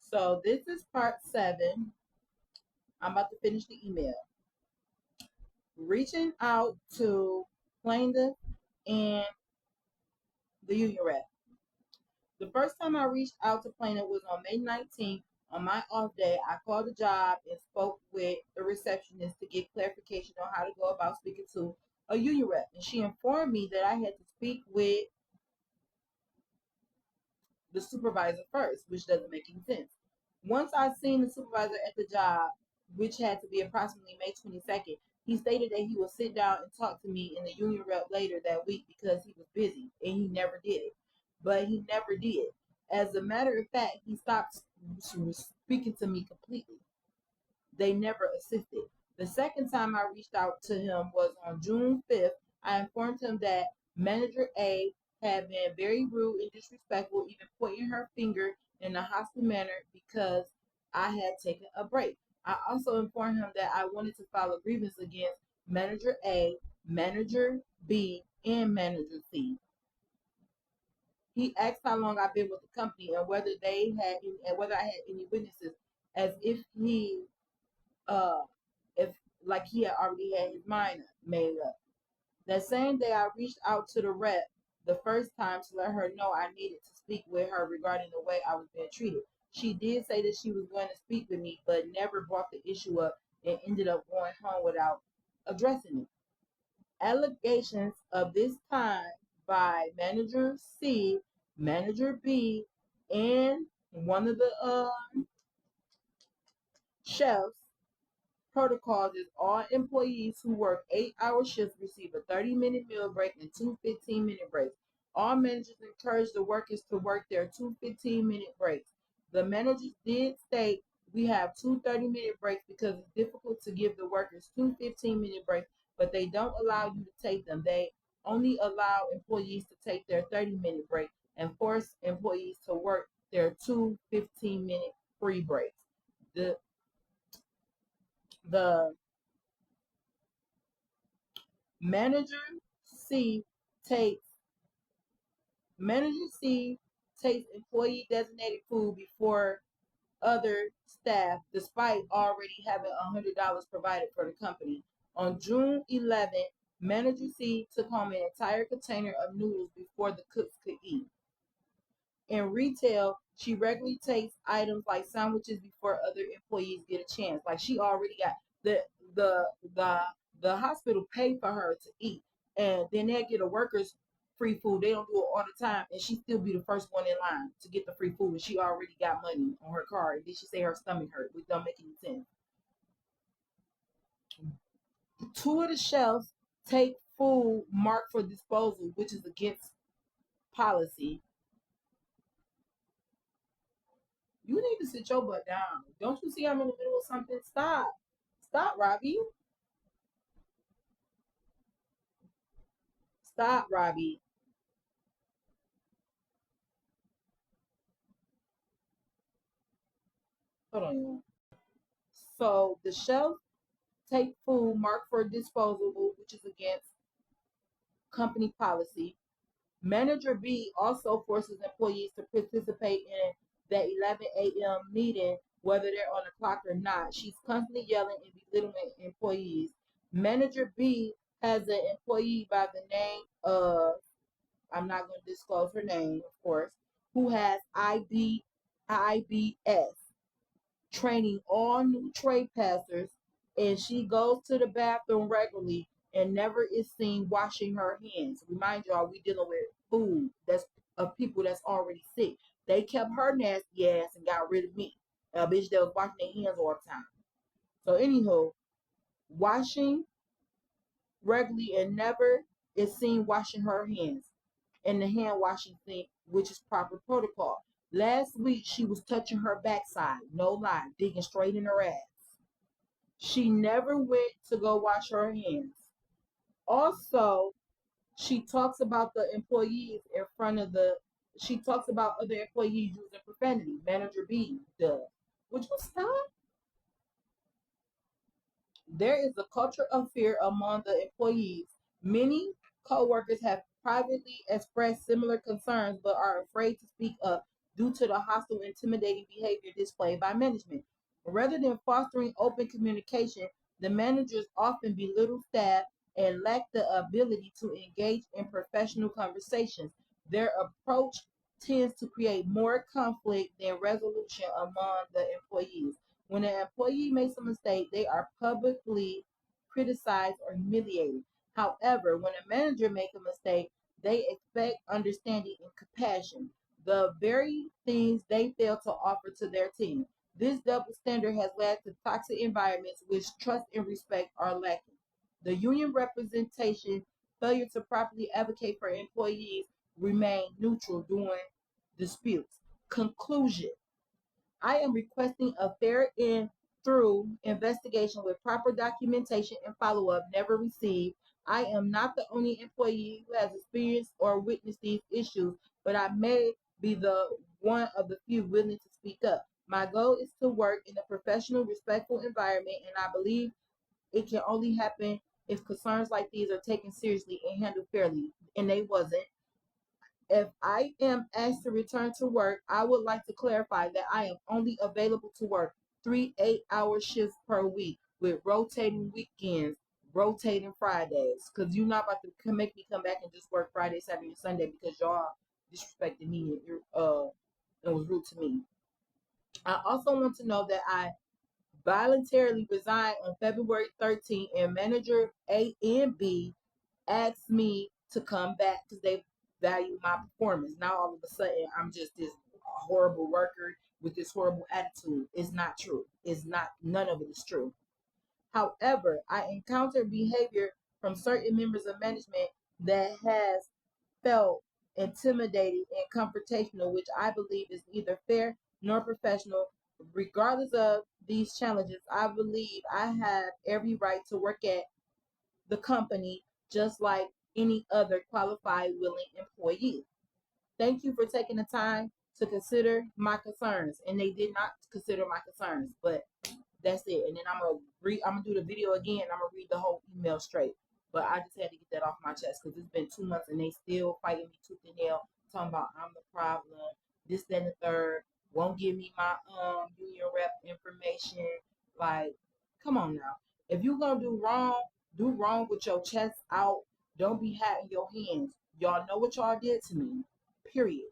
So this is part 7. I'm about to finish the email. Reaching out to plaintiff and the union rep. The first time I reached out to plaintiff was on May 19th. On my off day, I called the job and spoke with the receptionist to get clarification on how to go about speaking to a union rep. And she informed me that I had to speak with the supervisor first, which doesn't make any sense. Once I seen the supervisor at the job, which had to be approximately May 22nd, he stated that he would sit down and talk to me and the union rep later that week because he was busy and he never did it. But he never did. As a matter of fact, he stopped speaking to me completely. They never assisted. The second time I reached out to him was on June 5th. I informed him that Manager A had been very rude and disrespectful, even pointing her finger in a hostile manner because I had taken a break. I also informed him that I wanted to file a grievance against Manager A, Manager B, and Manager C. He asked how long I've been with the company and whether I had any witnesses, as uh if like he had already had his mind made up. That same day, I reached out to the rep the first time to let her know I needed to speak with her regarding the way I was being treated. She did say that she was going to speak with me, but never brought the issue up and ended up going home without addressing it. Allegations of this time by Manager C, Manager B, and one of the chefs protocols is all employees who work 8-hour shifts receive a 30-minute meal break and two 15-minute breaks. All managers encourage the workers to work their two 15-minute breaks. The managers did state we have two 30-minute breaks because it's difficult to give the workers two 15-minute breaks, but they don't allow you to take them. They only allow employees to take their 30-minute break and force employees to work their two 15-minute free breaks. The the Manager C takes Manager C takes employee designated food before other staff, despite already having $100 provided for the company. On June 11th, Manager C took home an entire container of noodles before the cooks could eat. In retail, she regularly takes items like sandwiches before other employees get a chance. Like she already got the the the the hospital pay for her to eat, and then they get a workers free food. They don't do it all the time, and she still be the first one in line to get the free food. And she already got money on her card. And then she say her stomach hurt, which don't make any sense. Two of the shelves take food marked for disposal, which is against policy. You need to sit your butt down. Don't you see I'm in the middle of something? Stop. Stop, Robbie. Stop, Robbie. Hold on, y'all. So the shelves take food marked for disposable, which is against company policy. Manager B also forces employees to participate in the 11 a.m. meeting, whether they're on the clock or not. She's constantly yelling and belittling employees. Manager B has an employee by the name of, I'm not going to disclose her name, of course, who has IBS, training all new trade passers, and she goes to the bathroom regularly and never is seen washing her hands. Remind y'all, we dealing with food that's of people that's already sick. They kept her nasty ass and got rid of me, a bitch that was washing their hands all the time. So anywho, washing regularly and never is seen washing her hands in the hand washing thing, which is proper protocol. Last week she was touching her backside, no lie, digging straight in her ass. She never went to go wash her hands. Also, she talks about the employees in front of the. She talks about other employees using profanity. Manager B does. Would you stop? There is a culture of fear among the employees. Many coworkers have privately expressed similar concerns but are afraid to speak up due to the hostile, intimidating behavior displayed by management. Rather than fostering open communication, the managers often belittle staff and lack the ability to engage in professional conversations. Their approach tends to create more conflict than resolution among the employees. When an employee makes a mistake, they are publicly criticized or humiliated. However, when a manager makes a mistake, they expect understanding and compassion, the very things they fail to offer to their team. This double standard has led to toxic environments which trust and respect are lacking. The union representation failure to properly advocate for employees remain neutral during disputes. Conclusion: I am requesting a fair and through investigation with proper documentation and follow up never received. I am not the only employee who has experienced or witnessed these issues, but I may be the one of the few willing to speak up. My goal is to work in a professional, respectful environment, and I believe it can only happen if concerns like these are taken seriously and handled fairly. And they wasn't. If I am asked to return to work, I would like to clarify that I am only available to work 3 8-hour shifts per week with rotating weekends, rotating Fridays. Because you're not about to make me come back and just work Friday, Saturday, and Sunday because y'all disrespected me and was rude to me. I also want to know that I voluntarily resigned on February 13th, and manager A and B asked me to come back because they value my performance. Now all of a sudden I'm just this horrible worker with this horrible attitude. It's not true. It's not, none of it is true. However, I encountered behavior from certain members of management that has felt intimidating and confrontational, which I believe is neither fair nor professional. Regardless of these challenges, I believe I have every right to work at the company just like any other qualified, willing employee. Thank you for taking the time to consider my concerns. And they did not consider my concerns, but that's it. And then I'm gonna do the video again. I'm gonna read the whole email straight. But I just had to get that off my chest because it's been 2 months and they still fighting me tooth and nail, talking about I'm the problem, this, that, and the third. Won't give me my union rep information. Like, come on now. If you're gonna do wrong with your chest out. Don't be hiding your hands. Y'all know what y'all did to me. Period.